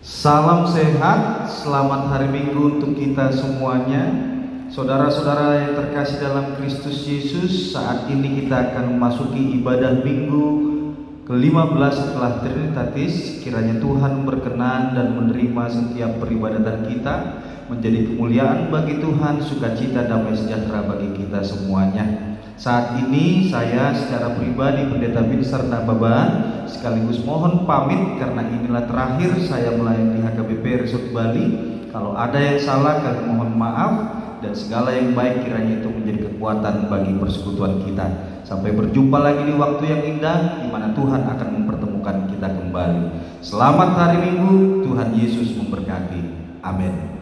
Salam sehat, selamat hari Minggu untuk kita semuanya. Saudara-saudara yang terkasih dalam Kristus Yesus, saat ini kita akan memasuki ibadah Minggu ke-15 setelah Trinitatis. Kiranya Tuhan berkenan dan menerima setiap peribadatan kita, menjadi kemuliaan bagi Tuhan, sukacita, damai sejahtera bagi kita semuanya. Saat ini saya secara pribadi Pendeta Binsar Nababan sekaligus mohon pamit karena inilah terakhir saya melayani HKBP Resort Bali. Kalau ada yang salah kami mohon maaf, dan segala yang baik kiranya itu menjadi kekuatan bagi persekutuan kita. Sampai berjumpa lagi di waktu yang indah di mana Tuhan akan mempertemukan kita kembali. Selamat hari Minggu, Tuhan Yesus memberkati. Amin.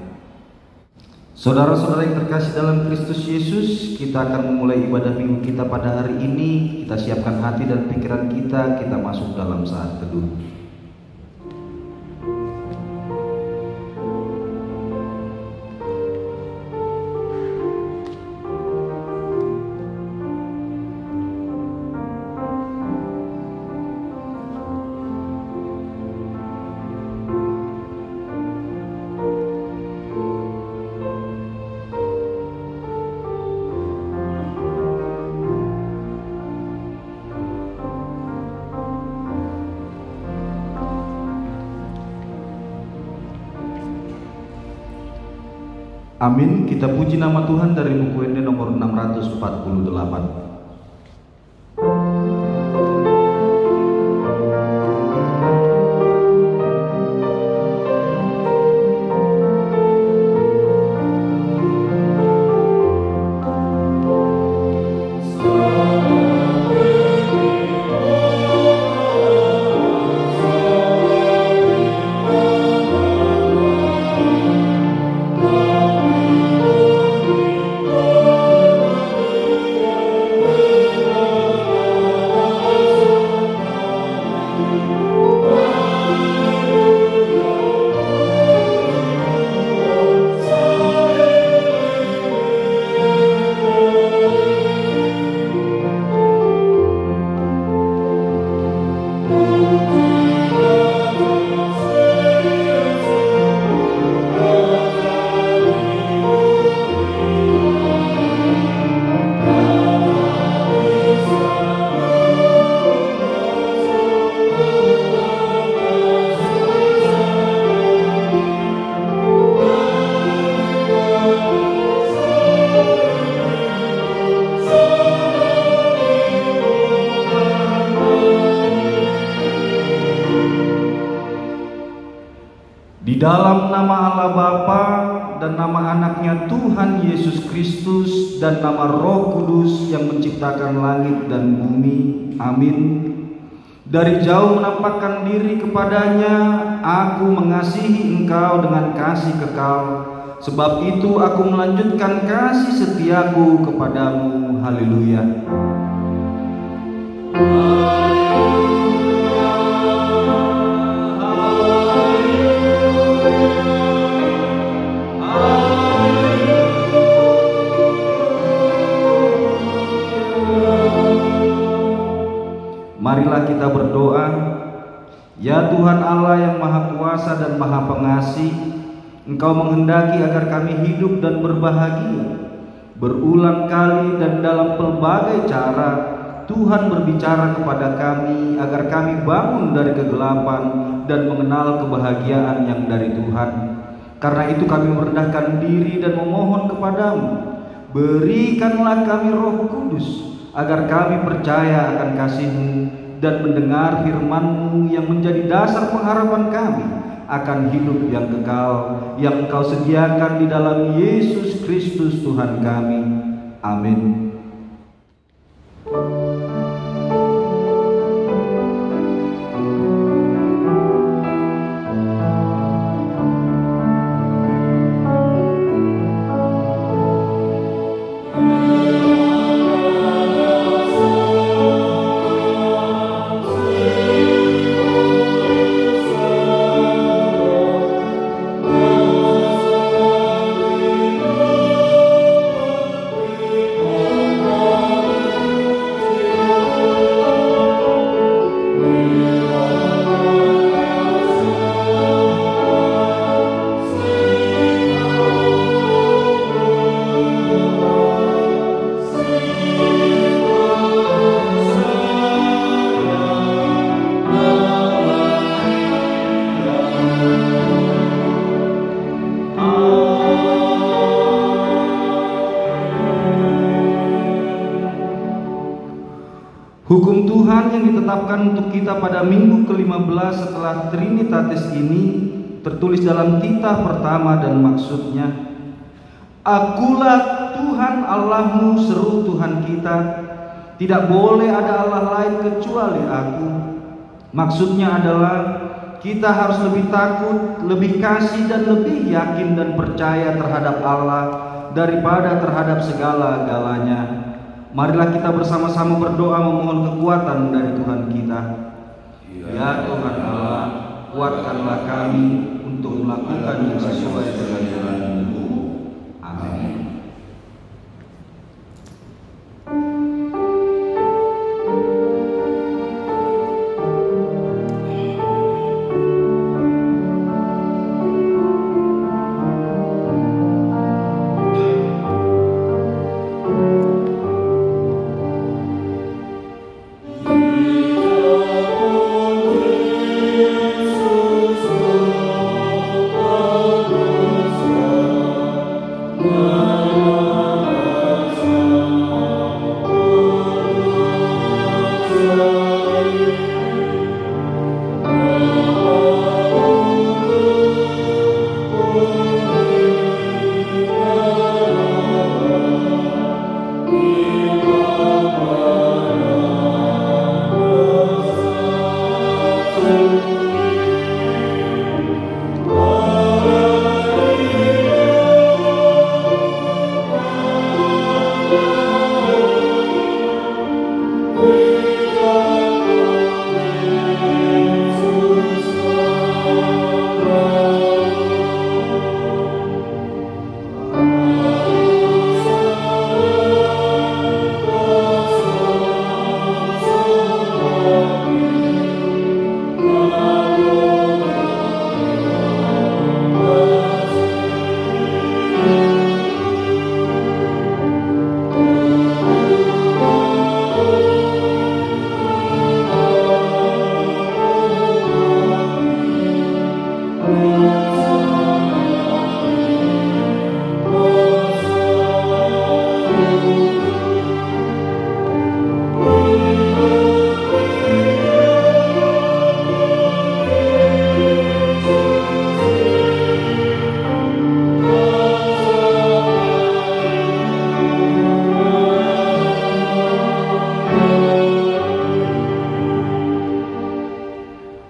Saudara-saudara yang terkasih dalam Kristus Yesus, kita akan memulai ibadah minggu kita pada hari ini. Kita siapkan hati dan pikiran kita masuk dalam saat teduh. Amin. Kita puji nama Tuhan dari buku ini nomor 648. Di dalam nama Allah Bapa dan nama anaknya Tuhan Yesus Kristus dan nama Roh Kudus yang menciptakan langit dan bumi. Amin. Dari jauh menampakkan diri kepadanya, aku mengasihi engkau dengan kasih kekal. Sebab itu aku melanjutkan kasih setiaku kepadamu. Haleluya. Marilah kita berdoa. Ya Tuhan Allah yang Maha Kuasa dan Maha Pengasih, Engkau menghendaki agar kami hidup dan berbahagia. Berulang kali dan dalam pelbagai cara Tuhan berbicara kepada kami agar kami bangun dari kegelapan dan mengenal kebahagiaan yang dari Tuhan. Karena itu kami merendahkan diri dan memohon kepadamu, berikanlah kami Roh Kudus agar kami percaya akan kasih-Mu dan mendengar firman-Mu yang menjadi dasar pengharapan kami akan hidup yang kekal yang Engkau sediakan di dalam Yesus Kristus Tuhan kami. Amin. Hukum Tuhan yang ditetapkan untuk kita pada minggu ke-15 setelah Trinitatis ini tertulis dalam titah pertama dan maksudnya, Akulah Tuhan Allahmu, seru Tuhan kita, tidak boleh ada Allah lain kecuali Aku. Maksudnya adalah kita harus lebih takut, lebih kasih dan lebih yakin dan percaya terhadap Allah daripada terhadap segala-galanya. Marilah kita bersama-sama berdoa memohon kekuatan dari Tuhan kita. Ya Tuhan Allah, kuatkanlah kami untuk melakukan yang sesuai dengan firman-Mu. Amin.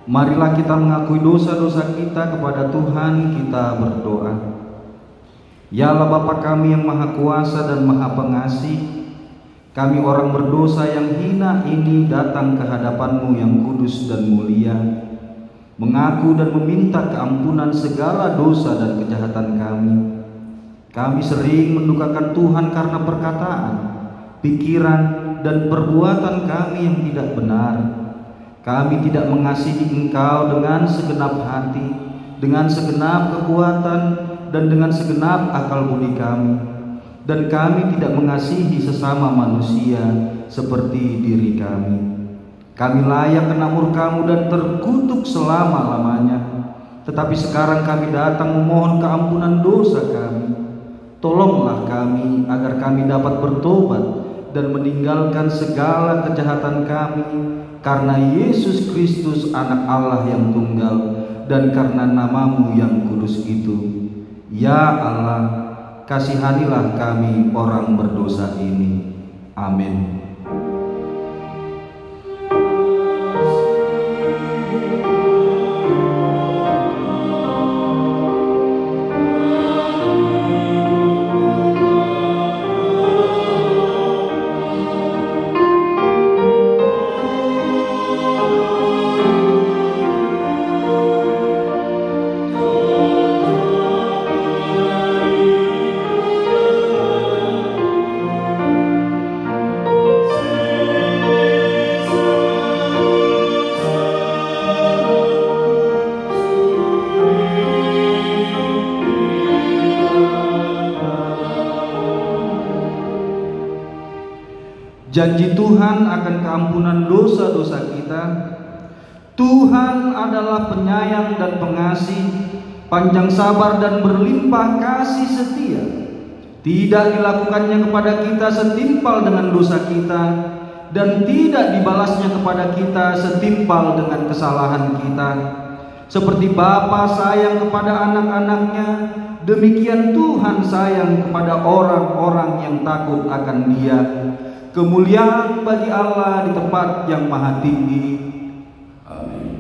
Marilah kita mengakui dosa-dosa kita kepada Tuhan, kita berdoa. Ya Allah Bapa kami yang Maha Kuasa dan Maha Pengasih, kami orang berdosa yang hina ini datang ke hadapan-Mu yang kudus dan mulia, mengaku dan meminta keampunan segala dosa dan kejahatan kami. Kami sering mendukakan Tuhan karena perkataan, pikiran, dan perbuatan kami yang tidak benar. Kami tidak mengasihi Engkau dengan segenap hati, dengan segenap kekuatan, dan dengan segenap akal budi kami. Dan kami tidak mengasihi sesama manusia seperti diri kami. Kami layak kena murka-Mu dan terkutuk selama-lamanya. Tetapi sekarang kami datang memohon keampunan dosa kami. Tolonglah kami agar kami dapat bertobat dan meninggalkan segala kejahatan kami, karena Yesus Kristus anak Allah yang tunggal dan karena nama-Mu yang kudus itu. Ya Allah, kasihanilah kami orang berdosa ini. Amin. Janji Tuhan akan keampunan dosa-dosa kita. Tuhan adalah penyayang dan pengasih, panjang sabar dan berlimpah kasih setia. Tidak dilakukannya kepada kita setimpal dengan dosa kita, dan tidak dibalasnya kepada kita setimpal dengan kesalahan kita. Seperti Bapa sayang kepada anak-anaknya, demikian Tuhan sayang kepada orang-orang yang takut akan Dia. Kemuliaan bagi Allah di tempat yang maha tinggi. Amin.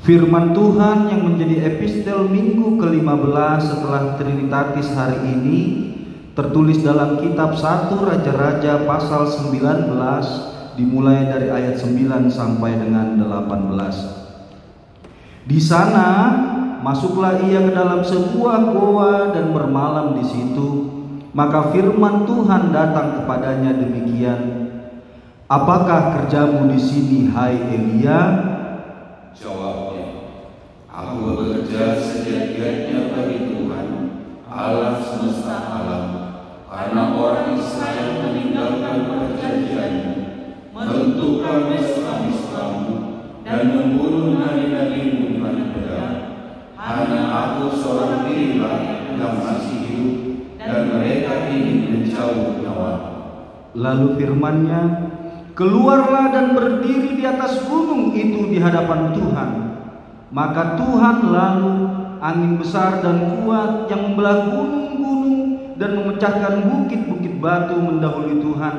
Firman Tuhan yang menjadi epistel minggu ke-15 setelah Trinitatis hari ini tertulis dalam kitab 1 Raja-Raja pasal 19 dimulai dari ayat 9 sampai dengan 18. Di sana masuklah ia ke dalam sebuah goa dan bermalam di situ. Maka firman Tuhan datang kepadanya demikian, "Apakah kerjamu di sini, hai Elia?" Jawabnya, "Aku bekerja segiat-giatnya bagi Tuhan, Allah semesta alam, karena orang Israel meninggalkan perjanjianmu, meruntuhkan mesbah-mesbahmu, dan membunuh nabi-nabimu dengan pedang. Hanya aku seorang dirilah yang masih hidup, dan mereka ingin mencabut nyawa." Lalu firman-Nya, "Keluarlah dan berdiri di atas gunung itu di hadapan Tuhan." Maka Tuhan lalu angin besar dan kuat yang membelah gunung-gunung dan memecahkan bukit-bukit batu mendahului Tuhan.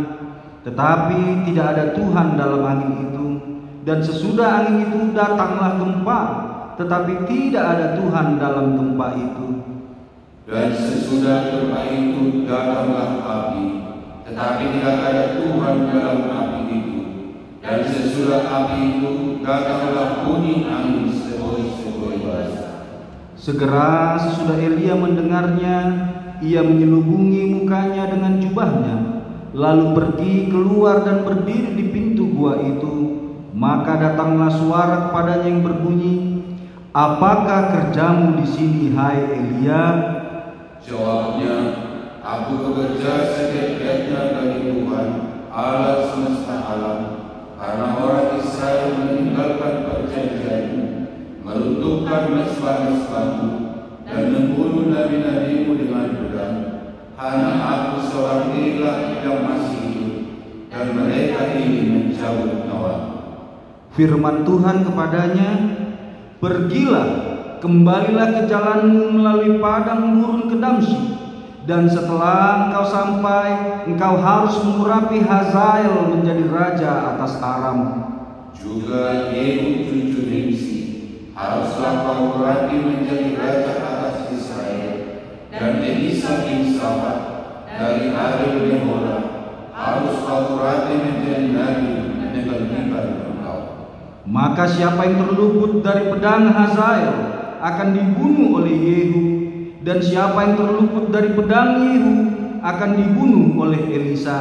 Tetapi tidak ada Tuhan dalam angin itu. Dan sesudah angin itu datanglah gempa, tetapi tidak ada Tuhan dalam gempa itu. Dan sesudah gempa itu datanglah api, tetapi tidak ada Tuhan dalam api itu. Dan sesudah api itu datanglah bunyi angin sepoi-sepoi basah. Segera sesudah Elia mendengarnya, ia menyelubungi mukanya dengan jubahnya, lalu pergi keluar dan berdiri di pintu gua itu. Maka datanglah suara kepadanya yang berbunyi, "Apakah kerjamu di sini, hai Elia?" Jawabnya, "Aku bekerja segiat-giatnya bagi Tuhan, Allah semesta alam, karena orang Israel meninggalkan perjanjianmu, meruntuhkan mesbah-mesbahmu, dan membunuh nabi-nabimu dengan pedang. Hanya aku seorang dirilah yang masih hidup, dan mereka ingin mencabut nyawa." Firman Tuhan kepadanya, "Pergilah, kembalilah ke jalanmu melalui padang gurun ke Damsyik, dan setelah engkau sampai, engkau harus mengurapi Hazael menjadi raja atas Aram. Juga Yehu cucu Nimsi haruslah kau urapi menjadi raja atas Israel, dan Elisa bin Safat dari Abel Meholah harus kau urapi menjadi nabi menebalkan engkau." Maka siapa yang terluput dari pedang Hazael akan dibunuh oleh Yehu, dan siapa yang terluput dari pedang Yehu akan dibunuh oleh Elisa.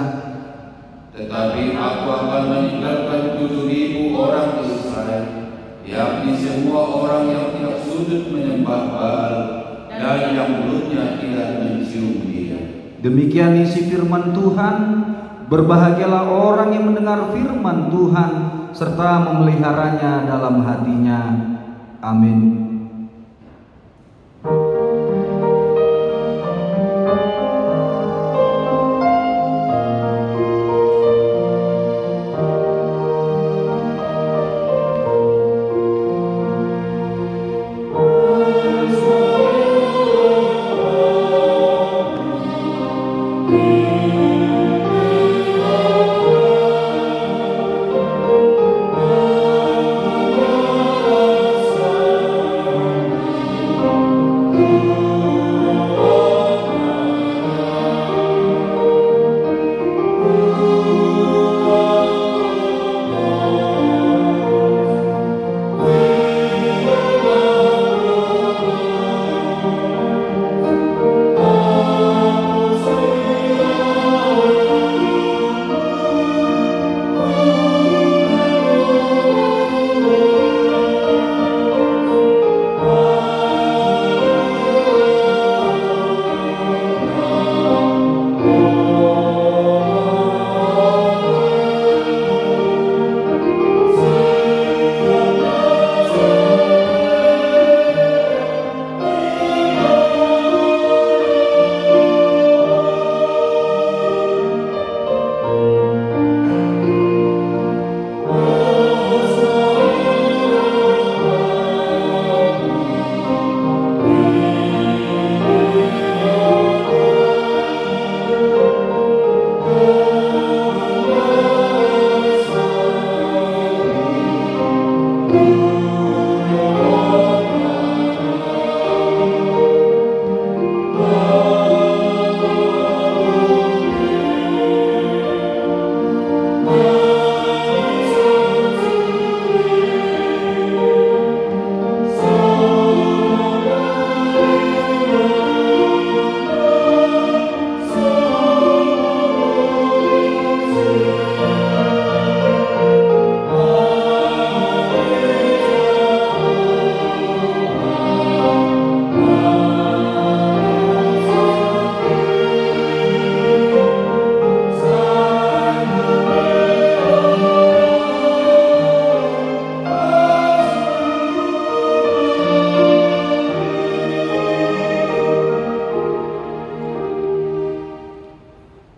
Tetapi aku akan meninggalkan 7.000 orang Israel, yakni semua orang yang tidak sujud menyembah Baal dan yang mulutnya tidak mencium Dia. Demikian isi firman Tuhan. Berbahagialah orang yang mendengar firman Tuhan serta memeliharanya dalam hatinya. Amin.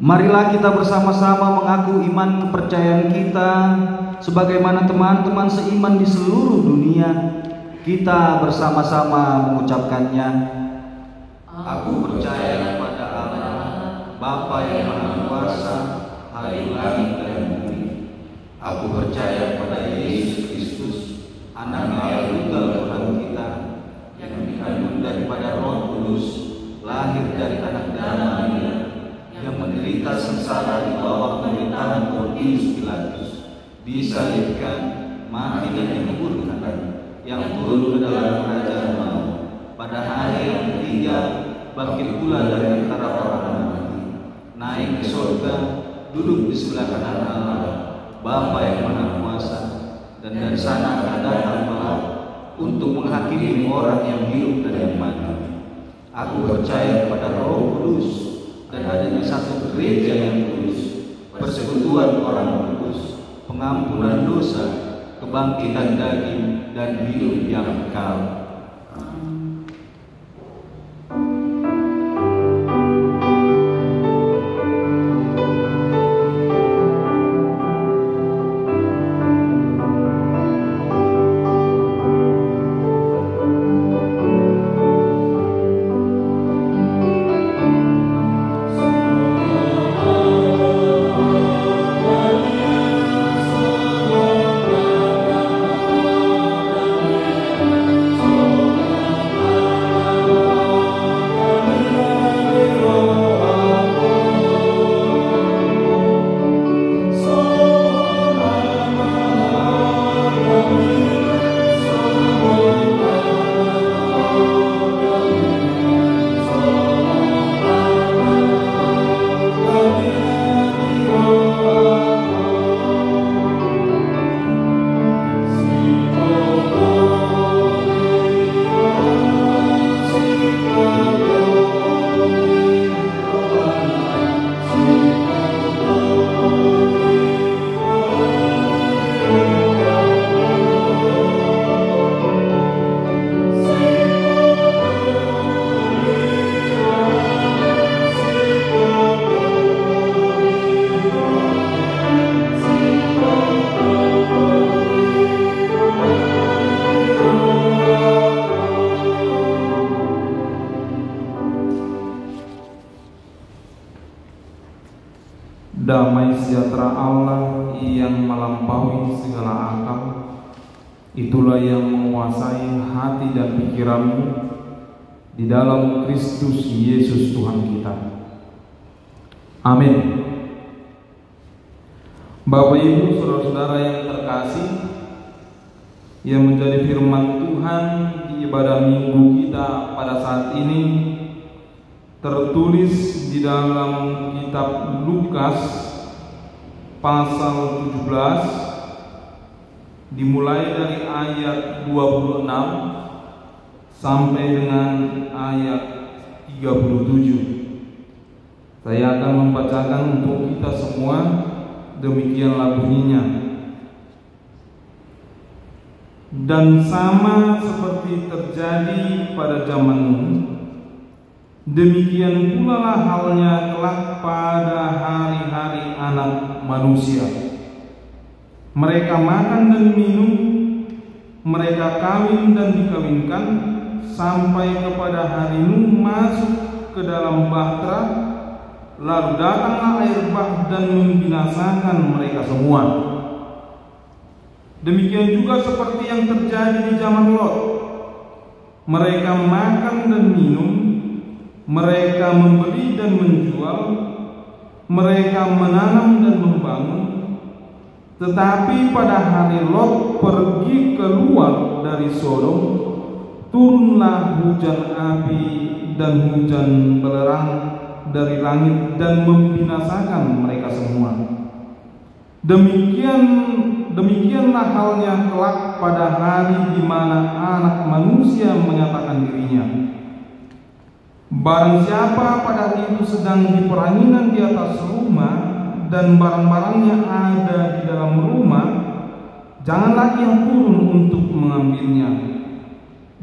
Marilah kita bersama-sama mengaku iman kepercayaan kita sebagaimana teman-teman seiman di seluruh dunia. Kita bersama-sama mengucapkannya. Aku percaya kepada Allah, Bapa yang Maha Kuasa, Hari langit dan bumi. Aku percaya kepada Yesus Kristus, Anak yang tunggal Tuhan kita, yang dikandung daripada Roh Kudus, lahir dari anak darah Maria, yang menderita sengsara di bawah pemerintahan Pontius Pilatus, disalibkan, mati dan dikuburkan, yang turun ke dalam kerajaan maut, pada hari yang ketiga bangkit pula dari antara orang mati, naik ke surga, duduk di sebelah kanan Allah, Bapa yang Maha Kuasa, dan dari sana akan datang kelak untuk menghakimi orang yang hidup dan yang mati. Aku percaya kepada Roh Kudus, dan adanya satu gereja yang kudus, persekutuan orang kudus, pengampunan dosa, kebangkitan daging, dan hidup yang kekal. Oh damai sejahtera Allah yang melampaui segala akal, itulah yang menguasai hati dan pikiranmu di dalam Kristus Yesus Tuhan kita. Amin. Bapak Ibu saudara-saudara yang terkasih, yang menjadi firman Tuhan di ibadah minggu kita pada saat ini tertulis di dalam kitab Lukas pasal 17 dimulai dari ayat 26 sampai dengan ayat 37. Saya akan membacakan untuk kita semua, demikianlah bunyinya. Dan sama seperti terjadi pada zamanmu, demikian pula lah halnya kelak pada hari-hari Anak Manusia. Mereka makan dan minum, mereka kawin dan dikawinkan, sampai kepada hari Nuh masuk ke dalam bahtera, lalu datanglah air bah dan membinasakan mereka semua. Demikian juga seperti yang terjadi di zaman Lot. Mereka makan dan minum, mereka membeli dan menjual, mereka menanam dan membangun. Tetapi pada hari Lot pergi keluar dari Sodom, turunlah hujan api dan hujan belerang dari langit dan membinasakan mereka semua. Demikianlah halnya kelak pada hari di mana Anak Manusia menyatakan dirinya. Barang siapa pada hari itu sedang di peranginan di atas rumah dan barang-barangnya ada di dalam rumah, janganlah ia turun untuk mengambilnya.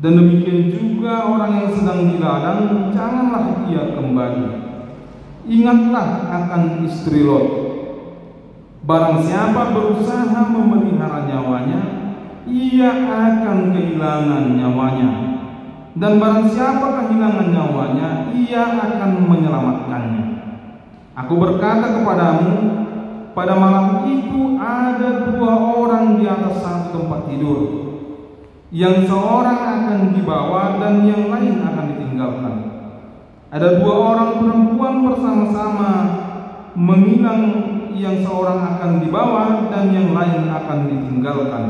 Dan demikian juga orang yang sedang di ladang, janganlah ia kembali. Ingatlah akan istri Lot. Barang siapa berusaha memelihara nyawanya, ia akan kehilangan nyawanya. Dan barang siapa kehilangan nyawanya, ia akan menyelamatkannya. Aku berkata kepadamu, pada malam itu ada 2 orang di atas satu tempat tidur, yang seorang akan dibawa dan yang lain akan ditinggalkan. Ada 2 orang perempuan bersama-sama mengilang, yang seorang akan dibawa dan yang lain akan ditinggalkan.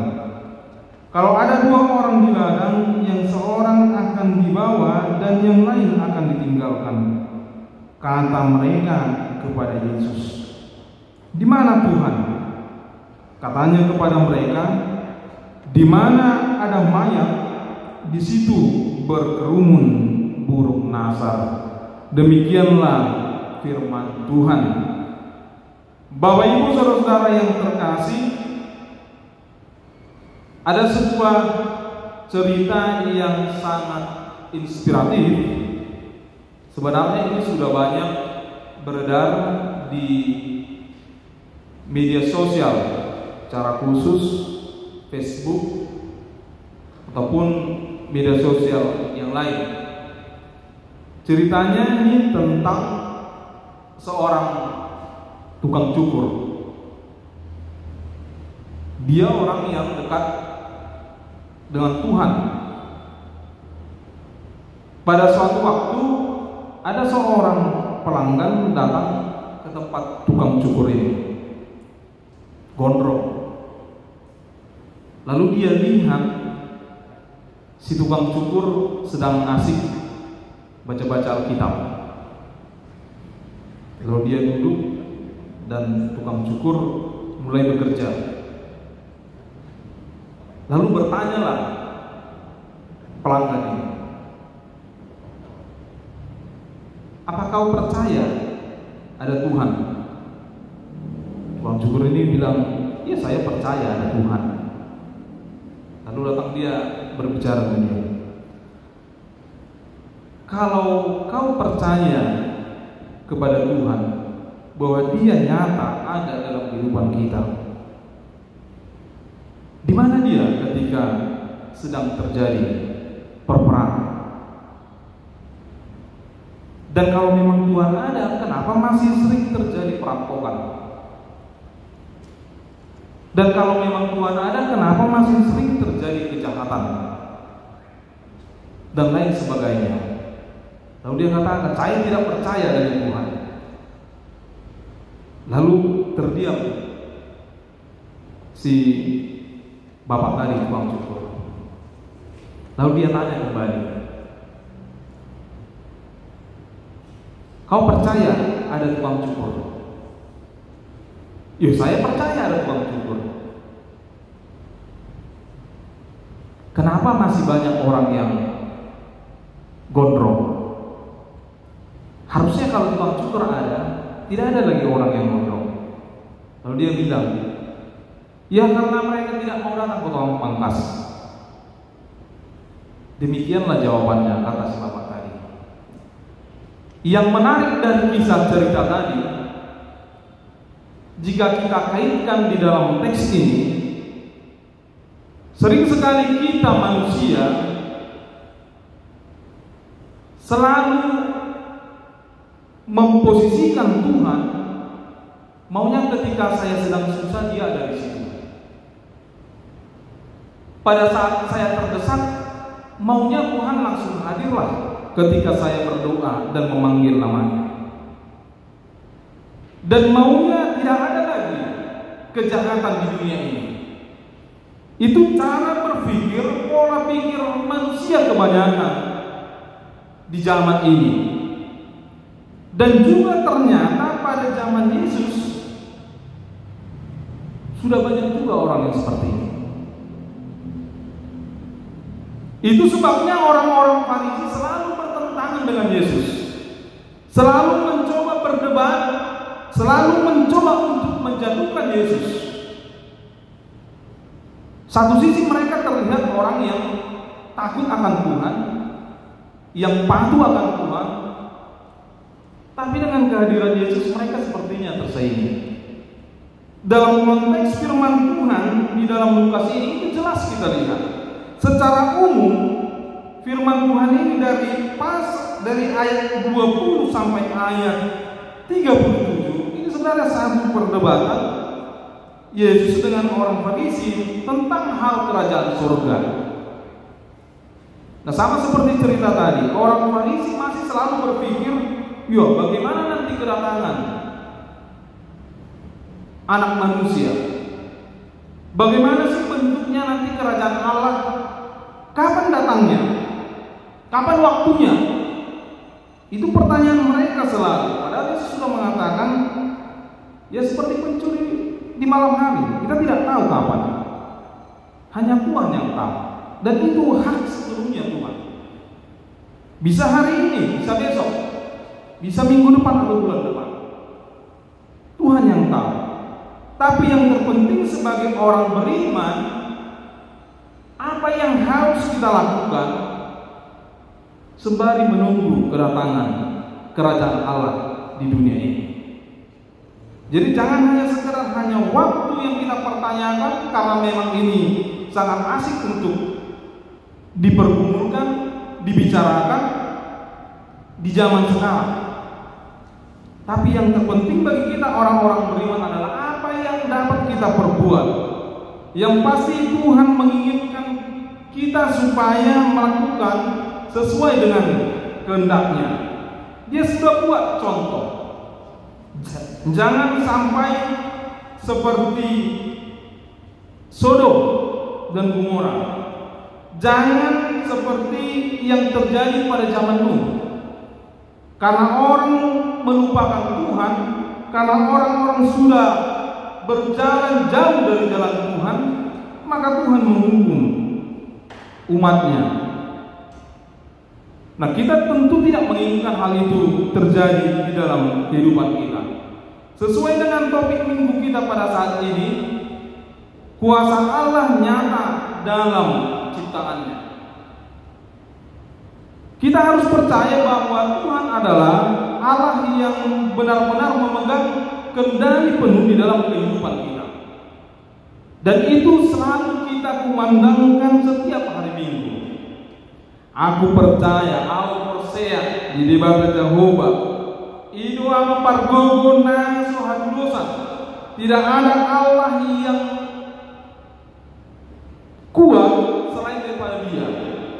Kalau ada 2 orang di ladang, yang seorang akan dibawa dan yang lain akan ditinggalkan. Kata mereka kepada Yesus, "Di mana Tuhan?" Katanya kepada mereka, "Di mana ada mayat, di situ berkerumun burung nasar." Demikianlah firman Tuhan. Bapak Ibu saudara-saudara yang terkasih, ada sebuah cerita yang sangat inspiratif. Sebenarnya ini sudah banyak beredar di media sosial, secara khusus Facebook ataupun media sosial yang lain. Ceritanya ini tentang seorang tukang cukur. Dia orang yang dekat dengan Tuhan. Pada suatu waktu ada seorang pelanggan datang ke tempat tukang cukur ini, gondrong. Lalu dia lihat si tukang cukur sedang asik baca-baca Alkitab. Lalu dia duduk dan tukang cukur mulai bekerja. Lalu bertanyalah pelanggan ini, "Apa kau percaya ada Tuhan?" Tukang cukur ini bilang, "Ya, saya percaya ada Tuhan." Lalu datang dia berbicara dengan dia, "Kalau kau percaya kepada Tuhan, bahwa Dia nyata ada dalam kehidupan kita, di mana Dia ketika sedang terjadi peperangan? Dan kalau memang Tuhan ada, kenapa masih sering terjadi perampokan? Dan kalau memang Tuhan ada, kenapa masih sering terjadi kejahatan dan lain sebagainya? Lalu dia katakan, saya tidak percaya dengan Tuhan. Lalu terdiam si bapak tadi, tukang cukur. Lalu dia tanya kembali, kau percaya ada tukang cukur? Ya, saya percaya ada tukang cukur. Kenapa masih banyak orang yang gondrong? Harusnya kalau tukang cukur ada, tidak ada lagi orang yang gondrong. Lalu dia bilang, ya karena mereka tidak mau datang ke tukang pangkas. Demikianlah jawabannya, kata si bapak tadi. Yang menarik dari kisah cerita tadi, jika kita kaitkan di dalam teks ini, sering sekali kita manusia selalu memposisikan Tuhan, maunya ketika saya sedang susah dia ada di situ. Pada saat saya terdesak, maunya Tuhan langsung hadirlah ketika saya berdoa dan memanggil namanya. Dan maunya tidak ada lagi kejahatan di dunia ini. Itu cara berpikir, pola pikir manusia kebanyakan di zaman ini. Dan juga ternyata pada zaman Yesus sudah banyak juga orang yang seperti ini. Itu sebabnya orang-orang Farisi selalu bertentangan dengan Yesus, selalu mencoba berdebat, selalu mencoba untuk menjatuhkan Yesus. Satu sisi mereka terlihat orang yang takut akan Tuhan, yang patuh akan Tuhan, tapi dengan kehadiran Yesus mereka sepertinya tersaingi. Dalam konteks firman Tuhan di dalam Lukas ini itu jelas kita lihat. Secara umum firman Tuhan ini dari ayat 20 sampai ayat 37 ini sebenarnya satu perdebatan Yesus dengan orang Farisi tentang hal kerajaan surga. Nah, sama seperti cerita tadi, orang Farisi masih selalu berpikir, ya bagaimana nanti kedatangan anak manusia? Bagaimana sih bentuknya nanti kerajaan Allah? Kapan datangnya? Kapan waktunya? Itu pertanyaan mereka selalu. Padahal Yesus sudah mengatakan, ya seperti pencuri di malam hari, kita tidak tahu kapan. Hanya Tuhan yang tahu. Dan itu hak seluruhnya Tuhan. Bisa hari ini, bisa besok, bisa minggu depan atau bulan depan. Tuhan yang tahu. Tapi yang terpenting sebagai orang beriman, apa yang harus kita lakukan sembari menunggu kedatangan kerajaan Allah di dunia ini. Jadi jangan hanya waktu yang kita pertanyakan karena memang ini sangat asik untuk dipergumulkan, dibicarakan di zaman sekarang. Tapi yang terpenting bagi kita orang-orang beriman adalah apa yang dapat kita perbuat. Yang pasti Tuhan menginginkan kita supaya melakukan sesuai dengan kehendaknya. Dia sudah buat contoh. Jangan sampai seperti Sodom dan Gomora. Jangan seperti yang terjadi pada zaman Nuh. Karena orang melupakan Tuhan, karena orang-orang sudah berjalan jauh dari jalan Tuhan, maka Tuhan menghukum umatnya. Nah, kita tentu tidak menginginkan hal itu terjadi di dalam kehidupan kita. Sesuai dengan topik minggu kita pada saat ini, kuasa Allah nyata dalam ciptaannya. Kita harus percaya bahwa Tuhan adalah Allah yang benar-benar memegang kendali penuh di dalam kehidupan kita. Dan itu selalu kita kumandangkan setiap hari Minggu. Aku percaya, aku percaya di debat Jehovah. Itu ama pargogo na sohadulosan. Tidak ada Allah yang Dia.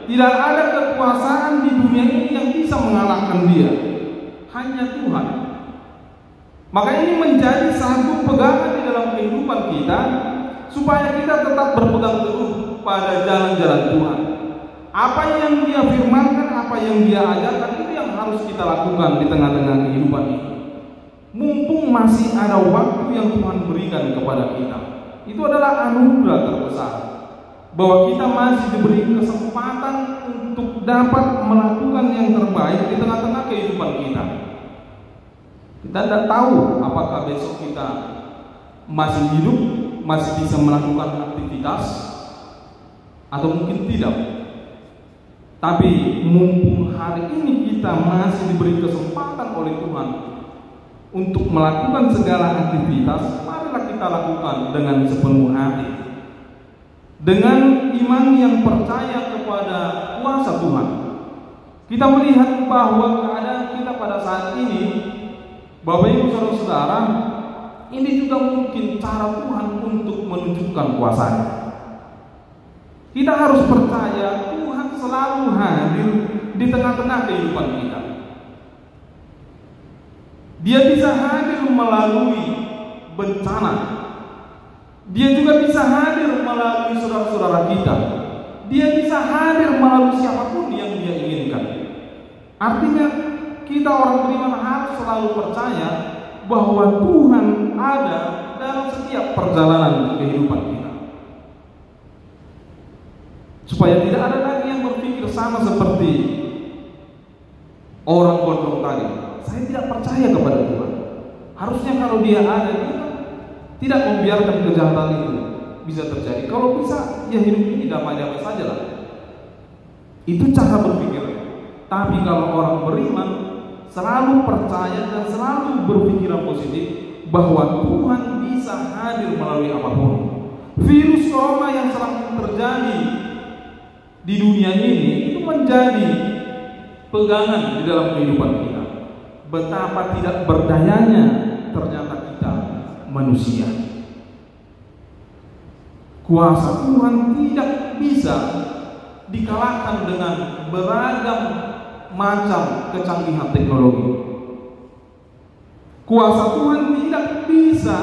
Tidak ada kekuasaan di dunia ini yang bisa mengalahkan Dia. Hanya Tuhan. Maka ini menjadi satu pegangan di dalam kehidupan kita, supaya kita tetap berpegang teguh pada jalan-jalan Tuhan. Apa yang Dia firmankan, apa yang Dia ajarkan, itu yang harus kita lakukan di tengah-tengah kehidupan ini. Mumpung masih ada waktu yang Tuhan berikan kepada kita, itu adalah anugerah terbesar, bahwa kita masih diberi kesempatan untuk dapat melakukan yang terbaik di tengah-tengah kehidupan kita. Kita tidak tahu apakah besok kita masih hidup, masih bisa melakukan aktivitas, atau mungkin tidak. Tapi mumpung hari ini kita masih diberi kesempatan oleh Tuhan untuk melakukan segala aktivitas, marilah kita lakukan dengan sepenuh hati, dengan iman yang percaya kepada kuasa Tuhan. Kita melihat bahwa keadaan kita pada saat ini, Bapak Ibu Saudara-saudara, ini juga mungkin cara Tuhan untuk menunjukkan kuasa-Nya. Kita harus percaya Tuhan selalu hadir di tengah-tengah kehidupan kita. Dia bisa hadir melalui bencana. Dia juga bisa hadir melalui saudara-saudara kita. Dia bisa hadir melalui siapapun yang Dia inginkan. Artinya kita orang beriman harus selalu percaya bahwa Tuhan ada dalam setiap perjalanan kehidupan kita. Supaya tidak ada lagi yang berpikir sama seperti orang gondrong tadi. Saya tidak percaya kepada Tuhan. Harusnya kalau Dia ada, kita tidak membiarkan kejahatan itu bisa terjadi. Kalau bisa, ya hidup ini damai-damai saja lah. Itu cara berpikir. Tapi kalau orang beriman selalu percaya dan selalu berpikiran positif bahwa Tuhan bisa hadir melalui apapun. Virus corona yang sedang terjadi di dunia ini itu menjadi pegangan di dalam kehidupan kita. Betapa tidak berdayanya ternyata kita manusia. Kuasa Tuhan tidak bisa dikalahkan dengan beragam macam kecanggihan teknologi. Kuasa Tuhan tidak bisa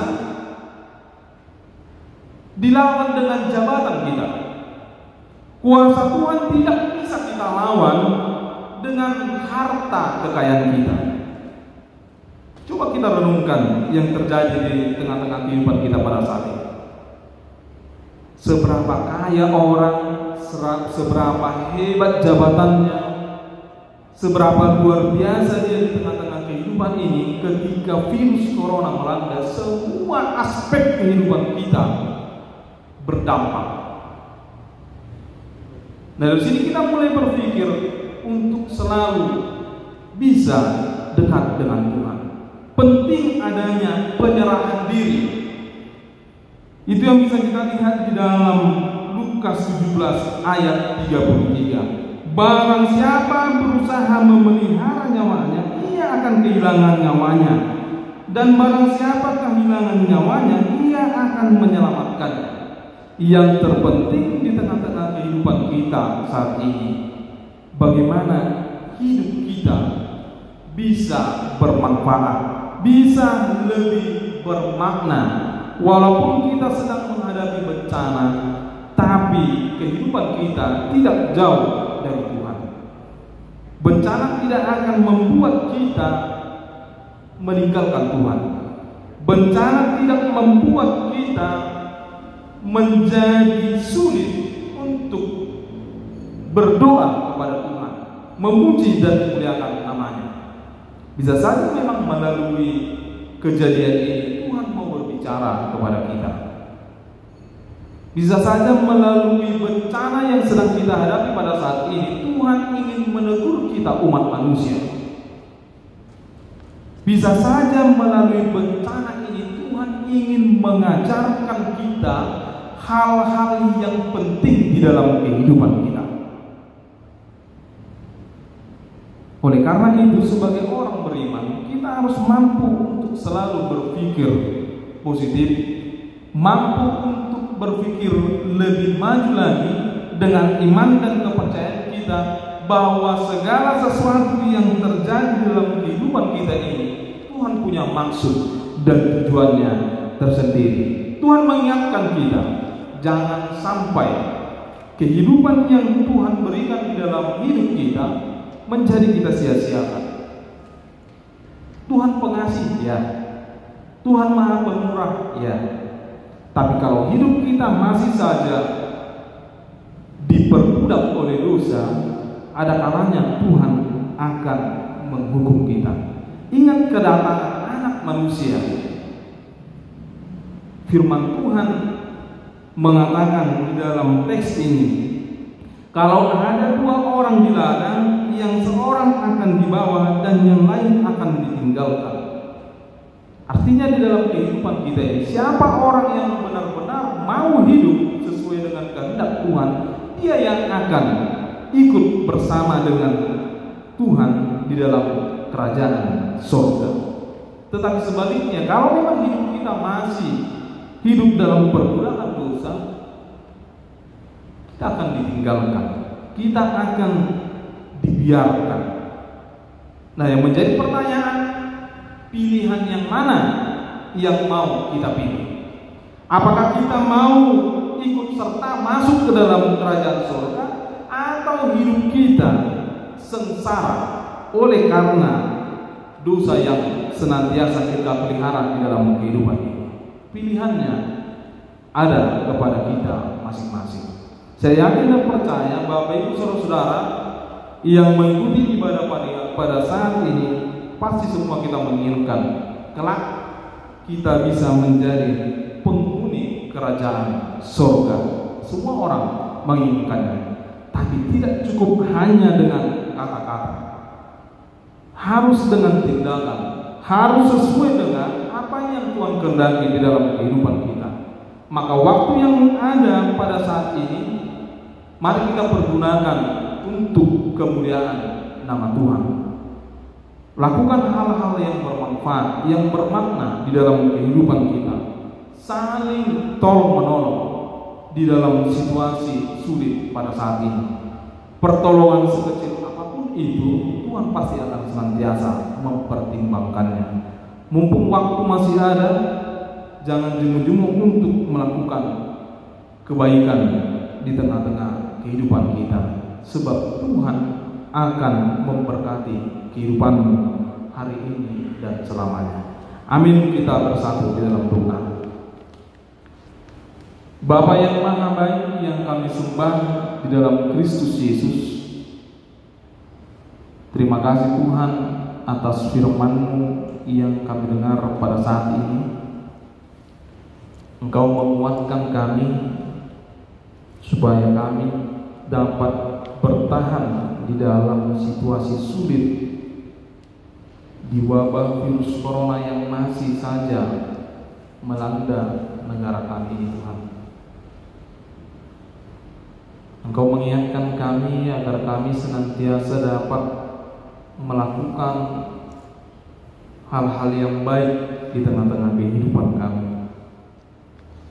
dilawan dengan jabatan kita. Kuasa Tuhan tidak bisa kita lawan dengan harta kekayaan kita. Coba kita renungkan yang terjadi di tengah-tengah kehidupan kita pada saat ini. Seberapa kaya orang, seberapa hebat jabatannya, seberapa luar biasa dia di tengah-tengah kehidupan ini, ketika virus corona melanda, semua aspek kehidupan kita berdampak. Nah, dari sini kita mulai berpikir untuk selalu bisa dekat dengan Tuhan. Penting adanya penyerahan diri. Itu yang bisa kita lihat di dalam Lukas 17 ayat 33. Barang siapa berusaha memelihara nyawanya, ia akan kehilangan nyawanya. Dan barang siapa kehilangan nyawanya, ia akan menyelamatkannya. Yang terpenting di tengah-tengah kehidupan kita saat ini, bagaimana hidup kita bisa bermanfaat, bisa lebih bermakna. Walaupun kita sedang menghadapi bencana, tapi kehidupan kita tidak jauh dari Tuhan. Bencana tidak akan membuat kita meninggalkan Tuhan. Bencana tidak membuat kita menjadi sulit untuk berdoa kepada Tuhan, memuji dan memuliakan namanya. Bisa saja memang melalui kejadian ini Tuhan mau berbicara kepada kita. Bisa saja melalui bencana yang sedang kita hadapi pada saat ini, Tuhan ingin menegur kita umat manusia. Bisa saja melalui bencana ini Tuhan ingin mengajarkan kita hal-hal yang penting di dalam kehidupan kita. Oleh karena itu, sebagai orang beriman, kita harus mampu untuk selalu berpikir positif, mampu untuk berpikir lebih maju lagi dengan iman dan kepercayaan kita bahwa segala sesuatu yang terjadi dalam kehidupan kita ini Tuhan punya maksud dan tujuannya tersendiri. Tuhan mengingatkan kita, jangan sampai kehidupan yang Tuhan berikan di dalam hidup kita menjadi kita sia-siakan. Tuhan pengasih, ya. Tuhan Maha Pemurah, ya. Tapi kalau hidup kita masih saja diperbudak oleh dosa, ada kalanya Tuhan akan menghukum kita. Ingat kedatangan Anak Manusia. Firman Tuhan mengatakan di dalam teks ini, kalau ada 2 orang di ladang, yang seorang akan dibawa dan yang lain akan ditinggalkan. Artinya di dalam kehidupan kita ini, siapa orang yang benar-benar mau hidup sesuai dengan kehendak Tuhan, dia yang akan ikut bersama dengan Tuhan di dalam kerajaan surga. Tetapi sebaliknya, kalau memang hidup kita masih hidup dalam perbudakan dosa, kita akan ditinggalkan, kita akan dibiarkan. Nah, yang menjadi pertanyaan, pilihan yang mana yang mau kita pilih? Apakah kita mau ikut serta masuk ke dalam kerajaan surga, atau hidup kita sengsara oleh karena dosa yang senantiasa kita pelihara di dalam kehidupan ini? Pilihannya ada kepada kita masing-masing. Saya yakin dan percaya Bapak Ibu Saudara-saudara yang mengikuti ibadah pada saat ini, pasti semua kita menginginkan kelak kita bisa menjadi penghuni kerajaan surga. Semua orang menginginkannya, tapi tidak cukup hanya dengan kata-kata, harus dengan tindakan, harus sesuai dengan apa yang Tuhan kehendaki di dalam kehidupan kita. Maka waktu yang ada pada saat ini, mari kita pergunakan untuk kemuliaan nama Tuhan. Lakukan hal-hal yang bermanfaat, yang bermakna di dalam kehidupan kita. Saling tolong-menolong di dalam situasi sulit pada saat ini. Pertolongan sekecil apapun itu, Tuhan pasti akan senantiasa mempertimbangkannya. Mumpung waktu masih ada, jangan jemu-jemu untuk melakukan kebaikan di tengah-tengah kehidupan kita, sebab Tuhan akan memberkati kehidupanmu hari ini dan selamanya. Amin. Kita bersatu di dalam doa. Bapa yang Maha Baik yang kami sembah di dalam Kristus Yesus, terima kasih Tuhan atas firman-Mu yang kami dengar pada saat ini. Engkau menguatkan kami supaya kami dapat bertahan di dalam situasi sulit di wabah virus corona yang masih saja melanda negara kami ini, Tuhan. Engkau mengingatkan kami agar kami senantiasa dapat melakukan hal-hal yang baik di tengah-tengah kehidupan kami,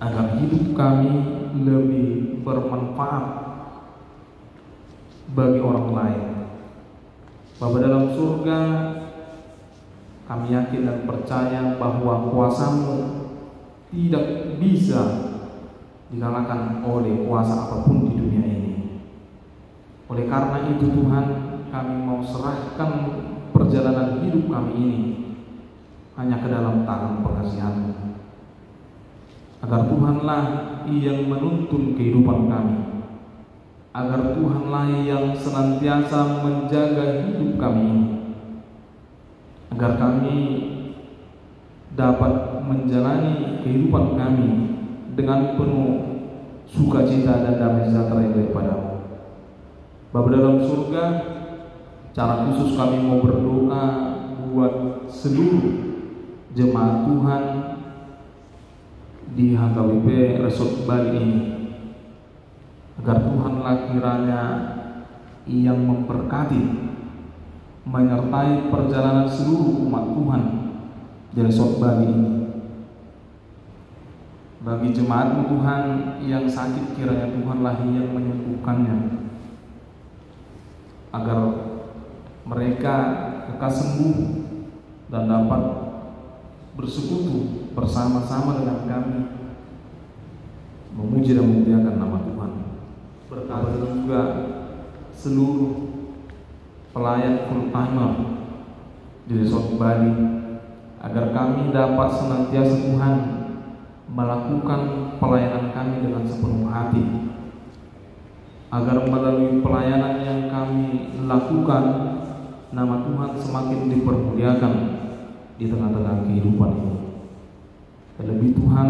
agar hidup kami lebih bermanfaat bagi orang lain. Bapa dalam surga, kami yakin dan percaya bahwa kuasa-Mu tidak bisa dikalahkan oleh kuasa apapun di dunia ini. Oleh karena itu Tuhan, kami mau serahkan perjalanan hidup kami ini hanya ke dalam tangan pengasihan-Mu, agar Tuhanlah yang menuntun kehidupan kami, agar Tuhanlah yang senantiasa menjaga hidup kami ini, agar kami dapat menjalani kehidupan kami dengan penuh sukacita dan damai sejahtera yang daripada-Mu. Bapa dalam surga, cara khusus kami mau berdoa buat seluruh jemaat Tuhan di HKBP Resort Bali ini, agar Tuhanlah kiranya yang memberkati, menyertai perjalanan seluruh umat Tuhan di Resort Bali ini. Bagi jemaat-Mu Tuhan yang sakit, kiranya Tuhanlah yang menyembuhkannya, agar mereka lekas sembuh dan dapat bersekutu bersama-sama dengan kami memuji dan memuliakan nama Tuhan. Berkati juga seluruh pelayan full timer di Resort Bali, agar kami dapat senantiasa Tuhan melakukan pelayanan kami dengan sepenuh hati, agar melalui pelayanan yang kami lakukan, nama Tuhan semakin dipermuliakan di tengah-tengah kehidupan ini. Terlebih Tuhan,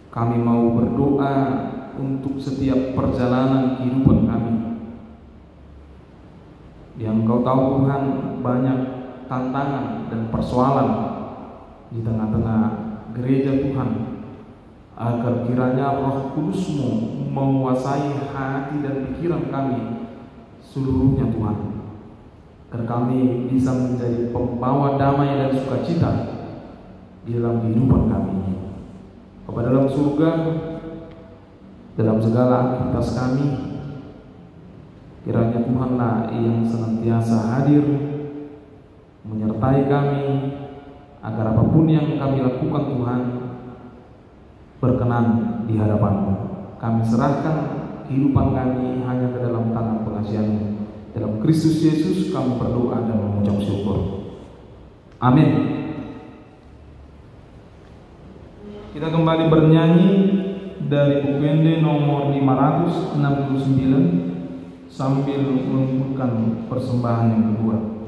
kami mau berdoa untuk setiap perjalanan kehidupan kami, yang Engkau tahu Tuhan banyak tantangan dan persoalan di tengah-tengah gereja Tuhan, agar kiranya Roh Kudus-Mu menguasai hati dan pikiran kami seluruhnya Tuhan, agar kami bisa menjadi pembawa damai dan sukacita di dalam kehidupan kami. Bapa dalam surga, dalam segala aktivitas kami, kiranya Tuhanlah yang senantiasa hadir menyertai kami, agar apapun yang kami lakukan Tuhan berkenan di hadapan-Mu. Kami serahkan kehidupan kami hanya ke dalam tangan pengasihan-Mu. Dalam Kristus Yesus kami berdoa dan mengucap syukur. Amin. Kita kembali bernyanyi dari buku Ende nomor 569 sambil mengumpulkan persembahan yang kedua.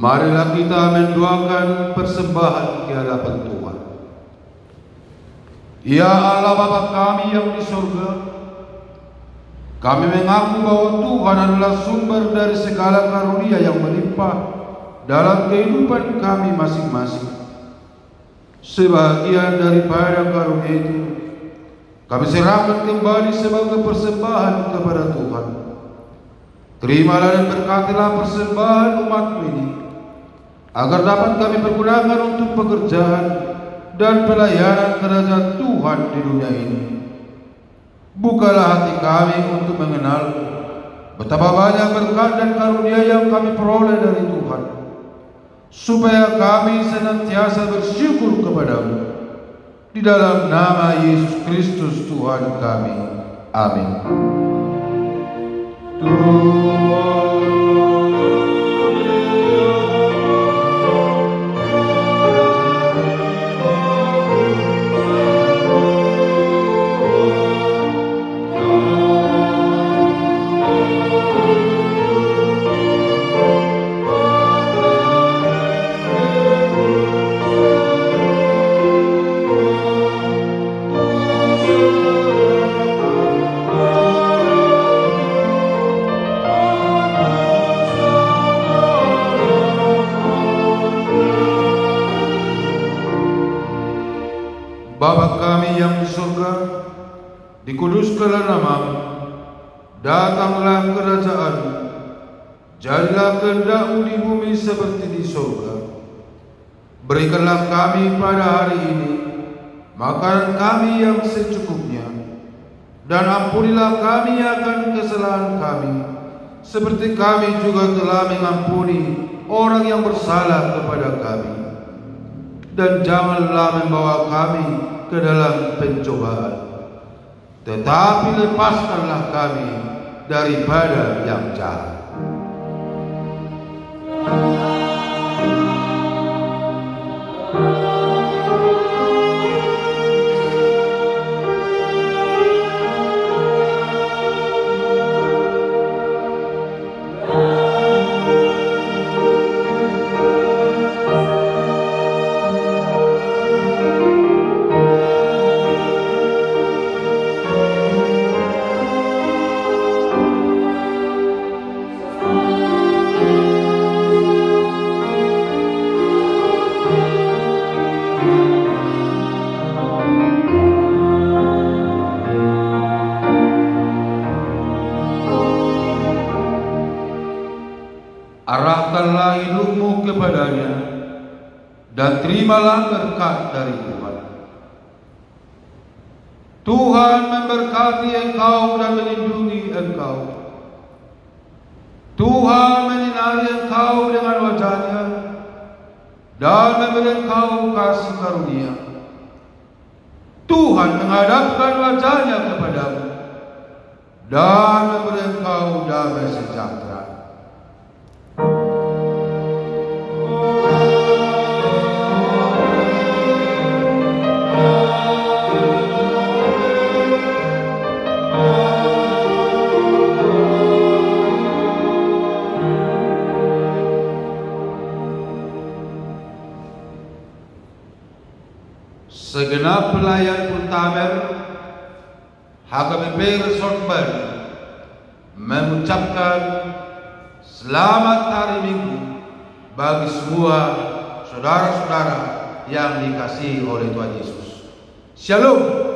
Marilah kita mendoakan persembahan di hadapan Tuhan. Ya Allah Bapa kami yang di surga, kami mengaku bahwa Tuhan adalah sumber dari segala karunia yang melimpah dalam kehidupan kami masing-masing. Sebagian daripada karunia itu kami serahkan kembali sebagai persembahan kepada Tuhan. Terimalah dan berkatilah persembahan umat-Mu ini, agar dapat kami pergunakan untuk pekerjaan dan pelayanan kerajaan Tuhan di dunia ini. Bukalah hati kami untuk mengenal betapa banyak berkat dan karunia yang kami peroleh dari Tuhan, supaya kami senantiasa bersyukur kepada-Mu. Di dalam nama Yesus Kristus Tuhan kami. Amin. Bapa kami yang di surga, dikuduskanlah namamu, datanglah kerajaan-Mu, jadilah kehendak-Mu di bumi seperti di surga. Berikanlah kami pada hari ini makanan kami yang secukupnya, dan ampunilah kami akan kesalahan kami, seperti kami juga telah mengampuni orang yang bersalah kepada kami. Dan janganlah membawa kami ke dalam pencobaan, tetapi lepaskanlah kami daripada yang jahat. Arahkanlah hidupmu kepadanya, dan terimalah berkat dari Tuhan. Tuhan memberkati engkau dan melindungi engkau. Tuhan menyinari engkau dengan wajah-Nya dan memberi engkau kasih karunia. Tuhan menghadapkan wajah-Nya kepadamu dan memberi engkau damai sejahtera. Segenap pelayan Pultamer HKBP Resortban mengucapkan selamat hari Minggu bagi semua saudara-saudara yang dikasihi oleh Tuhan Yesus. Shalom.